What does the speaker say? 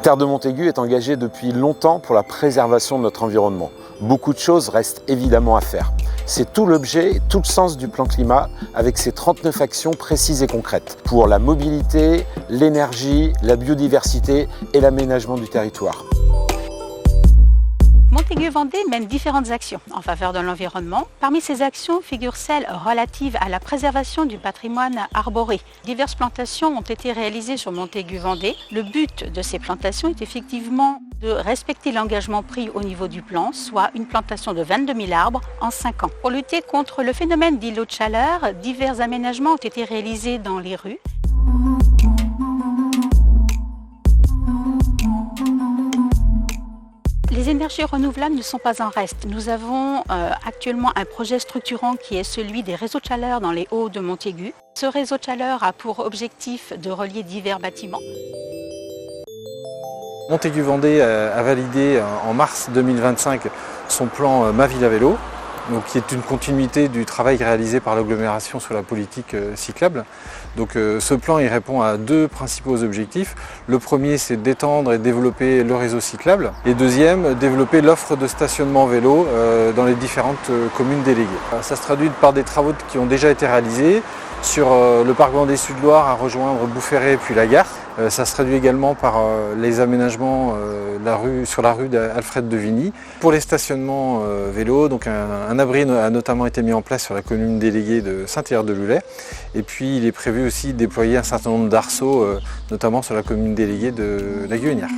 Terre de Montaigu est engagée depuis longtemps pour la préservation de notre environnement. Beaucoup de choses restent évidemment à faire. C'est tout l'objet et tout le sens du plan climat avec ses 39 actions précises et concrètes pour la mobilité, l'énergie, la biodiversité et l'aménagement du territoire. Montaigu-Vendée mène différentes actions en faveur de l'environnement. Parmi ces actions figurent celles relatives à la préservation du patrimoine arboré. Diverses plantations ont été réalisées sur Montaigu-Vendée. Le but de ces plantations est effectivement de respecter l'engagement pris au niveau du plan, soit une plantation de 22 000 arbres en 5 ans. Pour lutter contre le phénomène d'îlots de chaleur, divers aménagements ont été réalisés dans les rues. Les énergies renouvelables ne sont pas en reste. Nous avons actuellement un projet structurant qui est celui des réseaux de chaleur dans les Hauts de Montaigu. Ce réseau de chaleur a pour objectif de relier divers bâtiments. Montaigu-Vendée a validé en mars 2025 son plan Ma Ville à vélo, donc qui est une continuité du travail réalisé par l'agglomération sur la politique cyclable. Donc ce plan il répond à deux principaux objectifs. Le premier, c'est d'étendre et développer le réseau cyclable. Et deuxième, développer l'offre de stationnement vélo dans les différentes communes déléguées. Ça se traduit par des travaux qui ont déjà été réalisés sur le parc Vendée Sud-Loire à rejoindre Boufféré puis la gare. Ça se traduit également par les aménagements sur la rue d'Alfred de Vigny. Pour les stationnements vélo, donc un abri a notamment été mis en place sur la commune déléguée de Saint-Hilaire-de-Loulay. Et puis il est prévu aussi de déployer un certain nombre d'arceaux, notamment sur la commune déléguée de la Guenière.